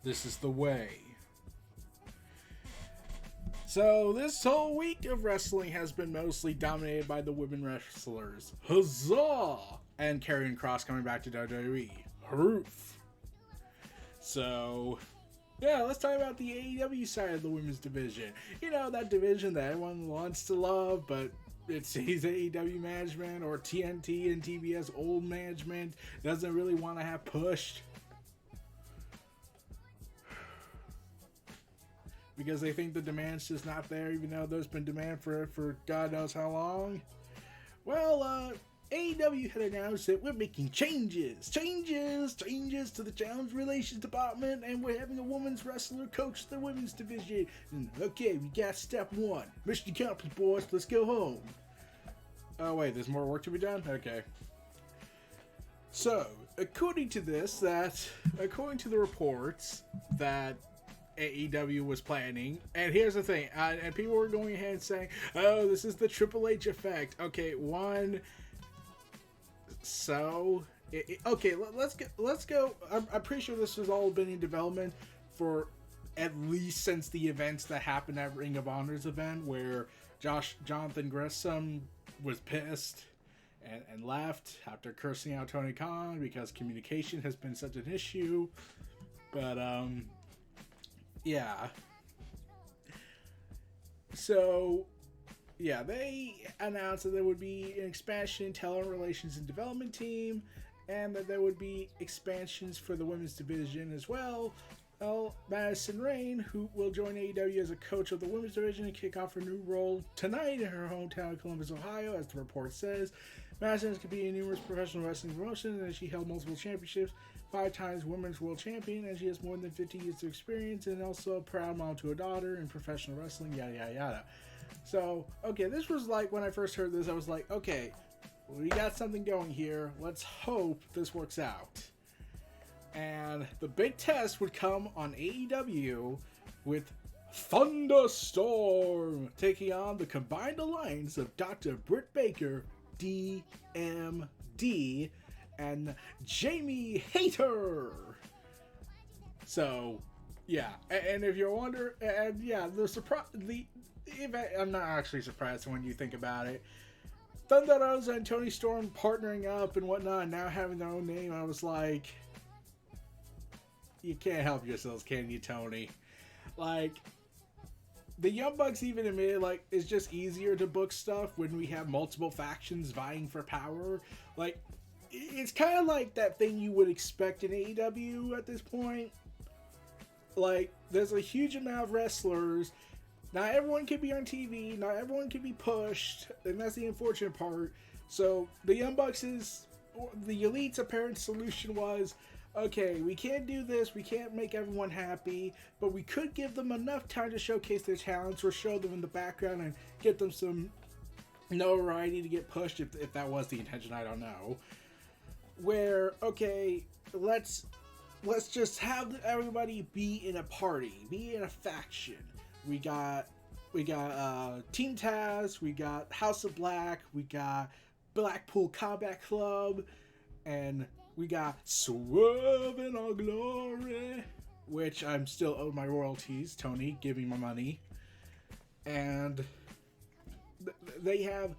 This is the way. So this whole week of wrestling has been mostly dominated by the women wrestlers. Huzzah! And Karrion Kross coming back to WWE. Hoof! So, yeah, let's talk about the AEW side of the women's division. You know, that division that everyone wants to love, but it sees AEW management or TNT and TBS old management doesn't really want to have pushed. Because they think the demand's just not there, even though there's been demand for God knows how long. Well, AEW had announced that we're making changes to the Challenge Relations Department, and we're having a women's wrestler coach the women's division. And, okay, we got step one. Mission accomplished, boys. Let's go home. Oh, wait, there's more work to be done? Okay. So, according to the reports that AEW was planning, and here's the thing, and people were going ahead and saying, oh, this is the Triple H effect. Okay, let's go. I'm pretty sure this has all been in development for at least since the events that happened at Ring of Honor's event, where Jonathan Gresham was pissed and left after cursing out Tony Khan because communication has been such an issue. But yeah. So, yeah, they announced that there would be an expansion in talent relations and development team, and that there would be expansions for the women's division as well. Well, Madison Rayne, who will join AEW as a coach of the women's division and kick off her new role tonight in her hometown of Columbus, Ohio, as the report says. Madison has competed in numerous professional wrestling promotions, and she held multiple championships, 5 times women's world champion, and she has more than 50 years of experience, and also a proud mom to a daughter in professional wrestling, yada yada yada. So, okay, this was like, when I first heard this, I was like, okay, we got something going here, let's hope this works out. And the big test would come on AEW with ThunderStorm taking on the combined alliance of Dr. Britt Baker, D.M.D, and Jamie Hayter. So, yeah, and if you're wondering, and yeah, I'm not actually surprised when you think about it. Thunder Rosa and Toni Storm partnering up and whatnot, and now having their own name, I was like, you can't help yourselves, can you, Tony? Like, the Young Bucks even admitted, like, it's just easier to book stuff when we have multiple factions vying for power. Like, it's kind of like that thing you would expect in AEW at this point. Like, there's a huge amount of wrestlers. Not everyone can be on TV. Not everyone can be pushed. And that's the unfortunate part. So, the Young Bucks the Elite's apparent solution was, okay, we can't do this, we can't make everyone happy, but we could give them enough time to showcase their talents or show them in the background and get them some notoriety to get pushed, if that was the intention, I don't know. Where, okay, let's just have everybody be in a party, be in a faction. We got Team Taz, we got House of Black, we got Blackpool Combat Club, and we got Swerve in Our Glory, which I'm still owed my royalties. Tony, give me my money. And they have,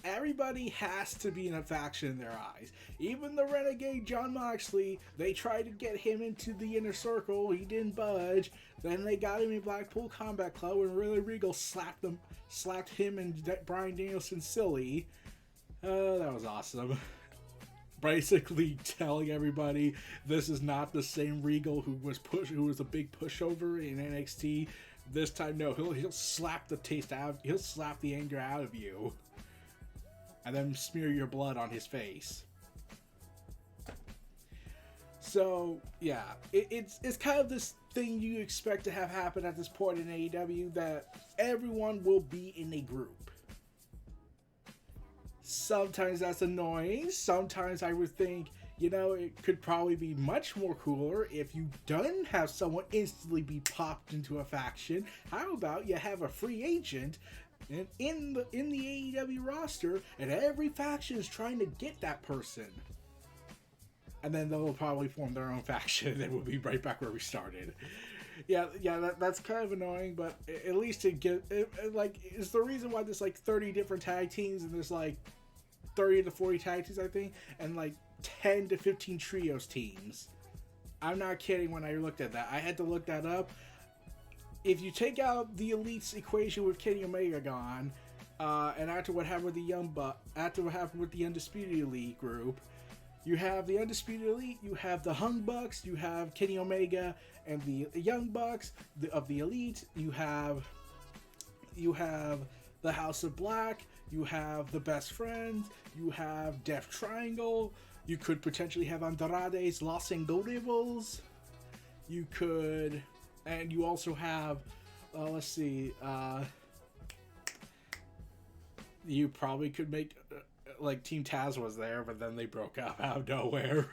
everybody has to be in a faction in their eyes. Even the renegade Jon Moxley, they tried to get him into the inner circle. He didn't budge. Then they got him in Blackpool Combat Club when Willie Regal slapped him and Bryan Danielson silly. That was awesome. Basically telling everybody this is not the same Regal who was a big pushover in NXT. This time, no, he'll slap the taste out. He'll slap the anger out of you, and then smear your blood on his face. So yeah, it's kind of this thing you expect to have happen at this point in AEW, that everyone will be in a group. Sometimes that's annoying. Sometimes I would think, it could probably be much more cooler if you don't have someone instantly be popped into a faction. How about you have a free agent in the AEW roster, and every faction is trying to get that person? and then they'll probably form their own faction, and then we'll be right back where we started. Yeah, that's kind of annoying, but at least it's the reason why there's like 30 different tag teams, and there's like 30 to 40 tag teams, I think, and like 10 to 15 trios teams. I'm not kidding when I looked at that. I had to look that up. If you take out the Elite's equation with Kenny Omega gone, and after what happened with the Undisputed Elite group, you have the Undisputed Elite, you have the Hung Bucks, you have Kenny Omega and the Young Bucks of the Elite, you have the House of Black, you have the Best Friends, you have Death Triangle, you could potentially have Andrade's Los Ingobernables, you could, and you also have, let's see, you probably could make, like, Team Taz was there, but then they broke up out of nowhere.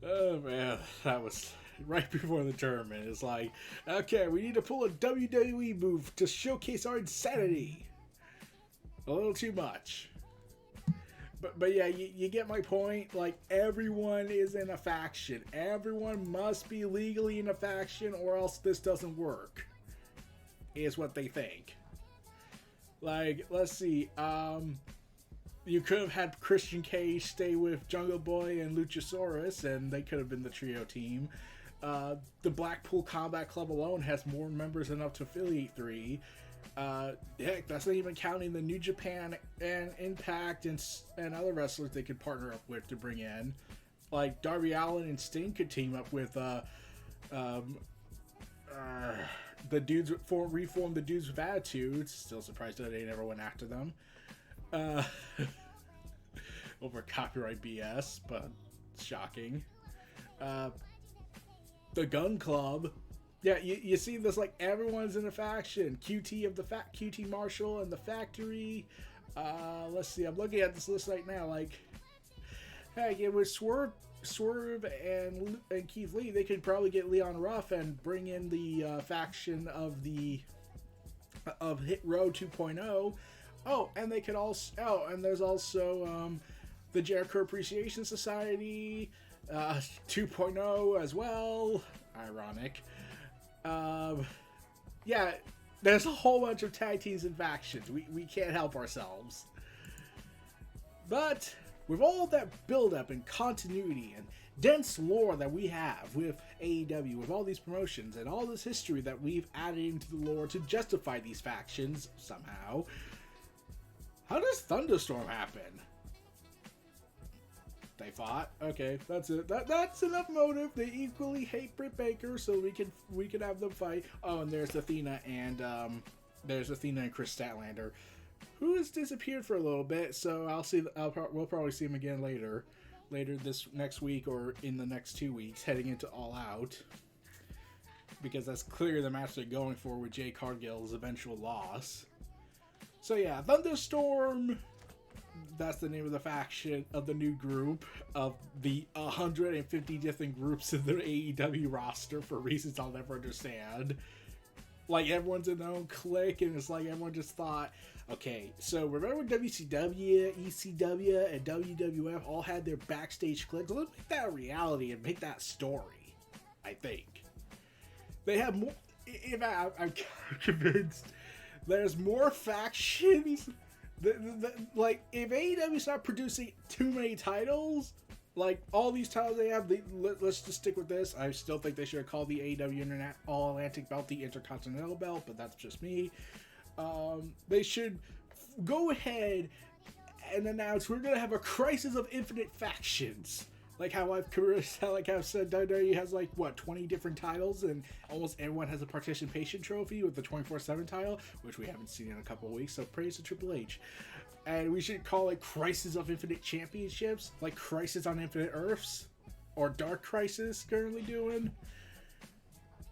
Oh man, that was right before the tournament. It's like, okay, we need to pull a WWE move to showcase our insanity. A little too much. But yeah, you get my point. Like, everyone is in a faction. Everyone must be legally in a faction or else this doesn't work, is what they think. Like, let's see, you could have had Christian Cage stay with Jungle Boy and Luchasaurus, and they could have been the trio team. The Blackpool Combat Club alone has more members enough to affiliate 3. Heck, that's not even counting the New Japan and Impact and other wrestlers they could partner up with to bring in. Like, Darby Allin and Sting could team up with the dudes reform the dudes with attitude. Still surprised that they never went after them over copyright BS, but shocking. The Gun Club. Yeah, you see this, like, everyone's in a faction. QT Marshall and the Factory. Let's see, I'm looking at this list right now. Like, heck, it was Swerve and Keith Lee. They could probably get Leon Ruff and bring in the faction of Hit Row 2.0. Oh, and they could also. Oh, and there's also the Jericho Appreciation Society 2.0 as well. Ironic. Yeah, there's a whole bunch of tag teams and factions. We can't help ourselves. But with all that build-up and continuity and dense lore that we have with AEW, with all these promotions and all this history that we've added into the lore to justify these factions somehow, how does ThunderStorm happen? They fought. Okay, that's it. That's enough motive. They equally hate Britt Baker, so we can have them fight. Oh, and there's Athena and Chris Statlander, who has disappeared for a little bit. So we'll probably see him again later this next week or in the next 2 weeks, heading into All Out, because that's clearly the match they're going for with Jay Cargill's eventual loss. So yeah, ThunderStorm. That's the name of the faction of the new group of the 150 different groups in the AEW roster for reasons I'll never understand. Like, everyone's in their own clique, and it's like everyone just thought, okay, so remember WCW, ECW, and WWF all had their backstage cliques? Let's make that a reality and make that story, I think. They have more, I'm convinced there's more factions. Like, if AEW's not producing too many titles, like, all these titles they have, let's just stick with this. I still think they should have called the AEW All-Atlantic belt the Intercontinental belt, but that's just me. They should go ahead and announce we're going to have a Crisis of Infinite Factions. Like how I've said, WWE has, like, what, 20 different titles, and almost everyone has a participation trophy with the 24/7 title, which we haven't seen in a couple of weeks, so praise to Triple H. And we should call it Crisis of Infinite Championships, like Crisis on Infinite Earths, or Dark Crisis currently doing.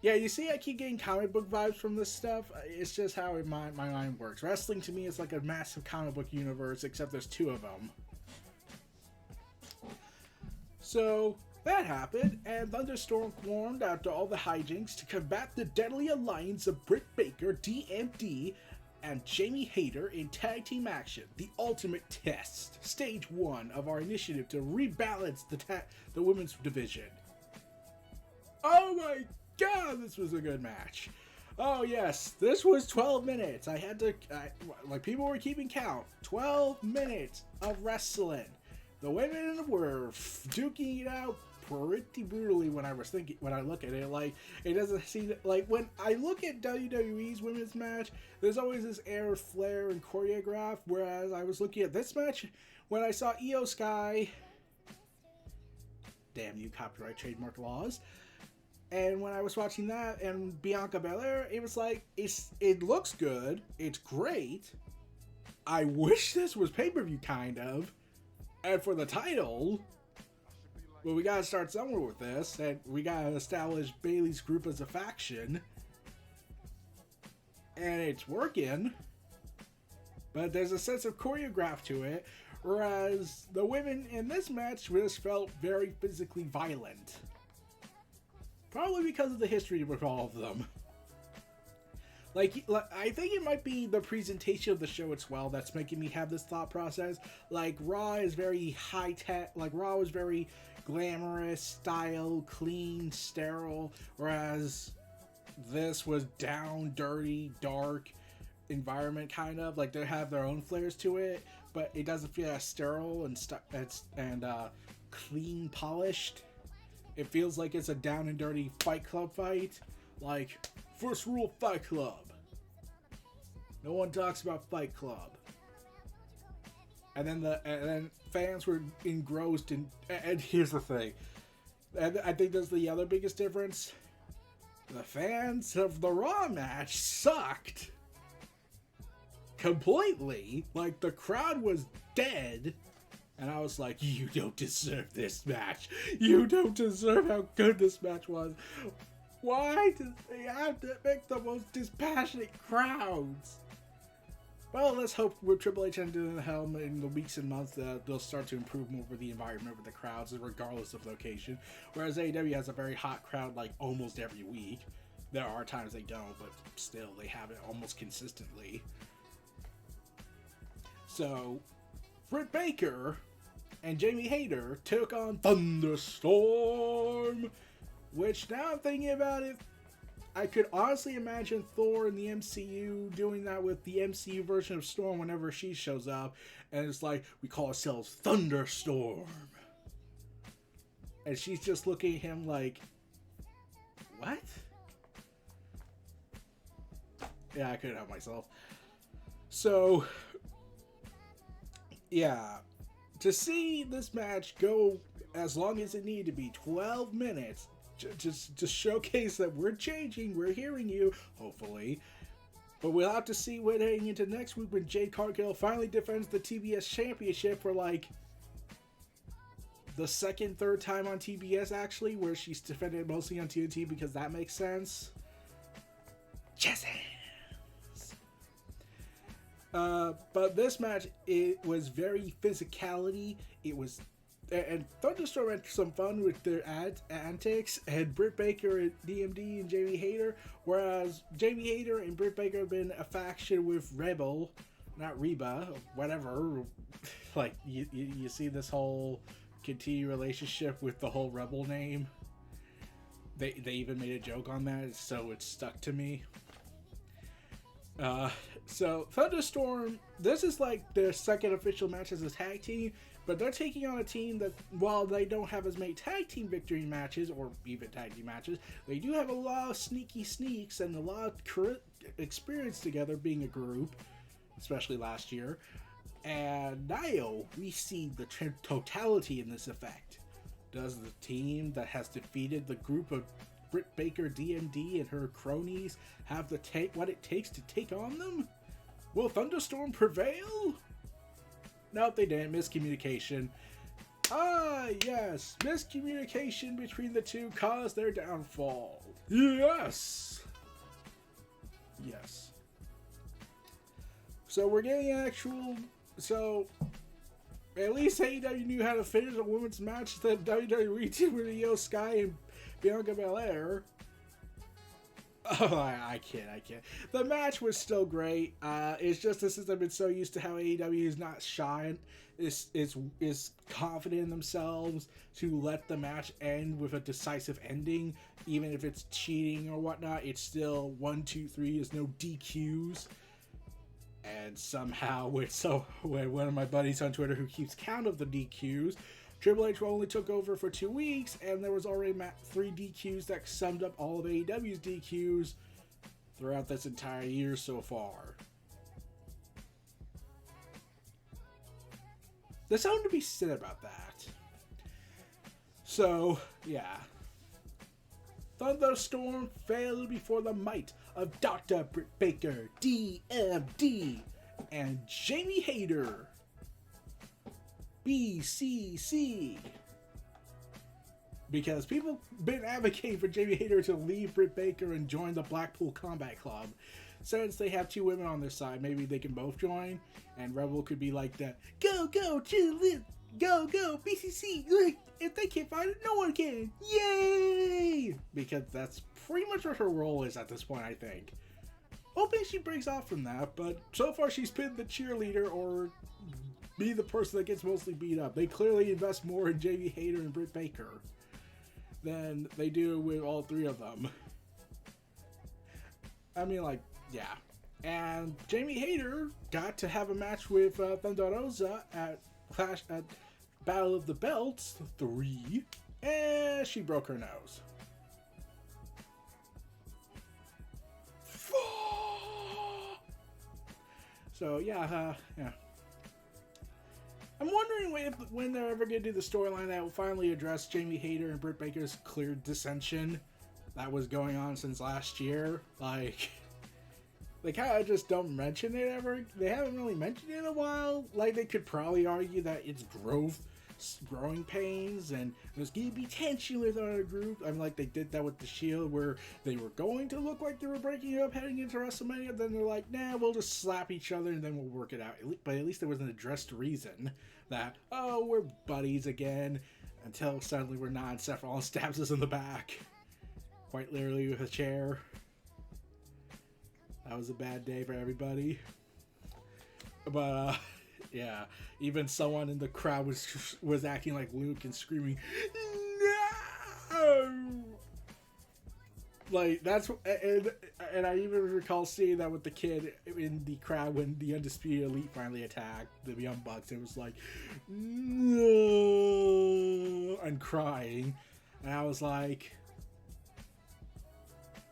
Yeah, you see I keep getting comic book vibes from this stuff. It's just how my mind works. Wrestling to me is like a massive comic book universe, except there's 2 of them. So that happened, and ThunderStorm formed after all the hijinks to combat the deadly alliance of Britt Baker, D.M.D., and Jamie Hayter in tag team action, the ultimate test, stage 1 of our initiative to rebalance the women's division. Oh my god, this was a good match. Oh yes, this was 12 minutes. Like people were keeping count. 12 minutes of wrestling. The women were duking it out pretty brutally when I look at it. Like, it doesn't seem like when I look at WWE's women's match, there's always this air of flair and choreograph, whereas I was looking at this match when I saw Skye, damn you copyright trademark laws, and when I was watching that and Bianca Belair, it was like, it looks good, it's great, I wish this was pay-per-view kind of, and for the title. Well, we gotta start somewhere with this, and we gotta establish Bayley's group as a faction. And it's working, but there's a sense of choreograph to it, whereas the women in this match just felt very physically violent. Probably because of the history with all of them. Like, I think it might be the presentation of the show as well that's making me have this thought process. Like, Raw is very high-tech, like, Raw was very glamorous, style, clean, sterile, whereas this was down, dirty, dark environment, kind of. Like, they have their own flares to it, but it doesn't feel as sterile and clean, polished. It feels like it's a down and dirty Fight Club fight. Like, first rule Fight Club. No one talks about Fight Club. And then fans were engrossed in. And here's the thing. And I think that's the other biggest difference. The fans of the Raw match sucked. Completely. Like, the crowd was dead. And I was like, you don't deserve this match. You don't deserve how good this match was. Why do they have to make the most dispassionate crowds? Well, let's hope with Triple H under the helm in the weeks and months that they'll start to improve more with the environment with the crowds, regardless of location. Whereas AEW has a very hot crowd like almost every week. There are times they don't, but still they have it almost consistently. So, Britt Baker and Jamie Hayter took on ThunderStorm, which now I'm thinking about it, I could honestly imagine Thor in the MCU doing that with the MCU version of Storm whenever she shows up, and it's like, we call ourselves ThunderStorm. And she's just looking at him like, what? Yeah, I couldn't help myself. So, yeah, to see this match go as long as it needed to be, 12 minutes, just showcase that we're changing, we're hearing you, hopefully. But we'll have to see what heading into next week when Jade Cargill finally defends the TBS Championship for like the third time on TBS actually, where she's defended mostly on TNT because that makes sense. Yes. But this match, it was very physicality. It was. And ThunderStorm had some fun with their antics, and Britt Baker and D.M.D. and Jamie Hayter, whereas Jamie Hayter and Britt Baker have been a faction with Rebel, not Reba, whatever. Like, you see this whole continued relationship with the whole Rebel name. They even made a joke on that, so it stuck to me. So ThunderStorm, this is like their second official match as a tag team, but they're taking on a team that, while they don't have as many tag team victory matches, or even tag team matches, they do have a lot of sneaky sneaks and a lot of experience together being a group, especially last year. And now we see the totality in this effect. Does the team that has defeated the group of Britt Baker, D.M.D, and her cronies have what it takes to take on them? Will ThunderStorm prevail? Nope, they didn't. Miscommunication. Ah, yes. Miscommunication between the two caused their downfall. Yes. Yes. So we're getting actual... So, at least AEW knew how to finish a women's match that WWE did with Skye and Bianca Belair. Oh, I can't. The match was still great. It's just this is I've been so used to how AEW is not shy, is confident in themselves to let the match end with a decisive ending, even if it's cheating or whatnot. It's still 1, 2, 3. There's no DQs. And somehow, when one of my buddies on Twitter who keeps count of the DQs, Triple H only took over for 2 weeks, and there was already 3 DQs that summed up all of AEW's DQs throughout this entire year so far. There's something to be said about that. So, yeah. ThunderStorm failed before the might of Dr. Britt Baker, D.M.D, and Jamie Hayter, BCC. Because people been advocating for Jamie Hayter to leave Britt Baker and join the Blackpool Combat Club. Since they have 2 women on their side, maybe they can both join, and Rebel could be like that, go, Chillin', go, BCC, if they can't find it, no one can, yay! Because that's pretty much what her role is at this point, I think. Hoping she breaks off from that, but so far she's been the cheerleader or be the person that gets mostly beat up. They clearly invest more in Jamie Hayter and Britt Baker than they do with all 3 of them. I mean, like, yeah. And Jamie Hayter got to have a match with Thunder Rosa at Battle of the Belts 3, and she broke her nose. So yeah. I'm wondering when they're ever going to do the storyline that will finally address Jamie Hayter and Britt Baker's clear dissension that was going on since last year. Like, they kind of just don't mention it ever. They haven't really mentioned it in a while. Like, they could probably argue that it's growing pains and there's going to be tension with our group. I mean, like they did that with the Shield where they were going to look like they were breaking up heading into WrestleMania. Then they're like, nah, we'll just slap each other and then we'll work it out. But at least there was an addressed reason that, oh, we're buddies again, until suddenly we're not and Seth Rollins stabs us in the back. Quite literally with a chair. That was a bad day for everybody. But, yeah, even someone in the crowd was acting like Luke and screaming, no! Like, that's, and I even recall seeing that with the kid in the crowd when the Undisputed Elite finally attacked the Young Bucks. It was like, no! And crying. And I was like,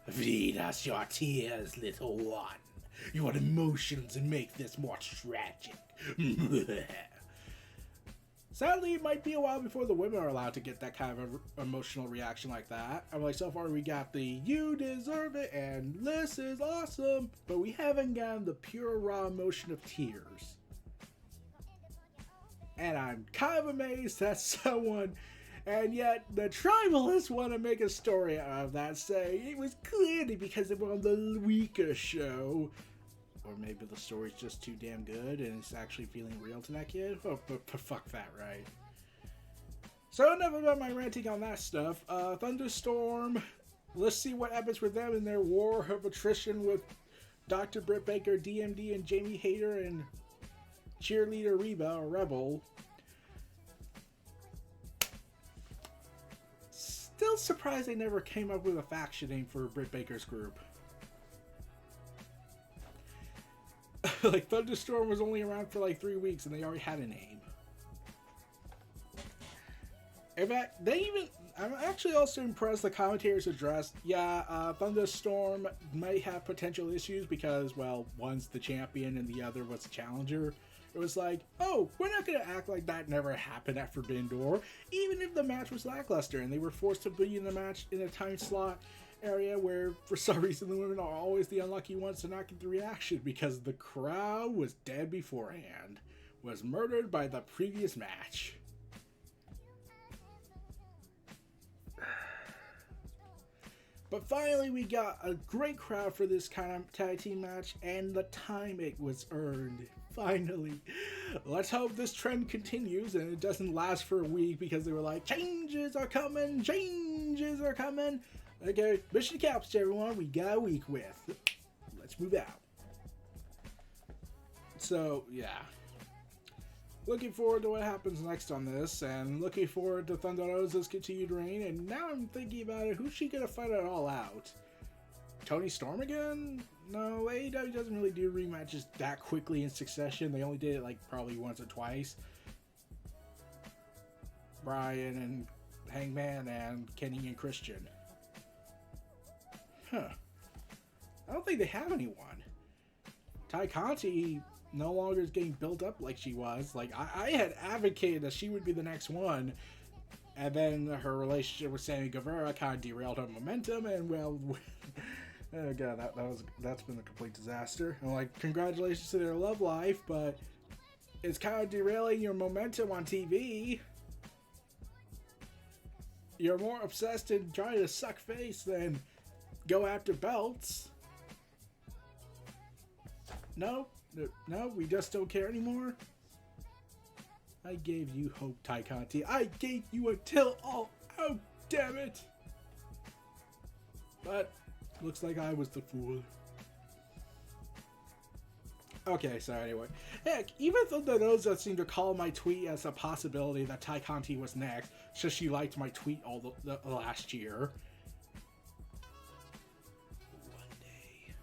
feed us your tears, little one. Your emotions and make this more tragic. Sadly, it might be a while before the women are allowed to get that kind of emotional reaction like that. I'm like, so far we got the you deserve it and this is awesome, but we haven't gotten the pure raw emotion of tears. And I'm kind of amazed that someone, and yet the tribalists want to make a story out of that, saying it was clearly because they were on the weaker show. Or maybe the story's just too damn good and it's actually feeling real to that kid. Oh, but fuck that, right? So enough about my ranting on that stuff. ThunderStorm, let's see what happens with them in their war of attrition with Dr. Britt Baker, D.M.D, and Jamie Hayter and cheerleader Reba, or Rebel. Still surprised they never came up with a faction name for Britt Baker's group. Like, ThunderStorm was only around for like 3 weeks and they already had a name. In fact, I'm actually also impressed the commentators addressed, ThunderStorm might have potential issues because, well, one's the champion and the other was the challenger. It was like, oh, we're not going to act like that never happened at Forbidden Door, even if the match was lackluster and they were forced to be in the match in a time slot area where for some reason the women are always the unlucky ones to not get the reaction because the crowd was dead beforehand, was murdered by the previous match. But finally we got a great crowd for this kind of tag team match and the time it was earned. Finally. Let's hope this trend continues and it doesn't last for a week because they were like, changes are coming. Okay, mission accomplished, everyone. We got a week with. Let's move out. So, yeah. Looking forward to what happens next on this, and looking forward to Thunder Rosa's continued reign, and now I'm thinking about it, who's she gonna fight it all out? Toni Storm again? No, AEW doesn't really do rematches that quickly in succession. They only did it like probably once or twice. Brian and Hangman and Kenny and Christian. Huh. I don't think they have anyone. Ty Conti no longer is getting built up like she was. Like, I had advocated that she would be the next one, and then her relationship with Sammy Guevara kind of derailed her momentum, and well, oh god, that's been a complete disaster. And like, congratulations to their love life, but it's kind of derailing your momentum on TV. You're more obsessed in trying to suck face than go after belts. No, we just don't care anymore. I gave you hope, Ty Conti. I gave you until all out, damn it. But looks like I was the fool. Okay, so anyway. Heck, even though those that seem to call my tweet as a possibility that Ty Conti was next, so she liked my tweet all the last year. One day.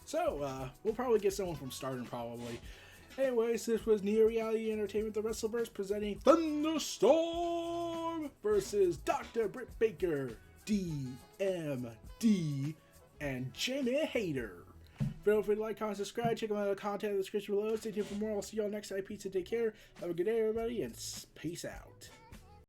So, we'll probably get someone from Stardom, probably. Anyways, this was Neo Reality Entertainment, the WrestleVerse, presenting ThunderStorm versus Dr. Britt Baker, D.M.D, and Jamie Hayter. Feel free to like, comment, subscribe, check out the content in the description below. Stay tuned for more. I'll see y'all next time. Peace and take care. Have a good day, everybody, and peace out.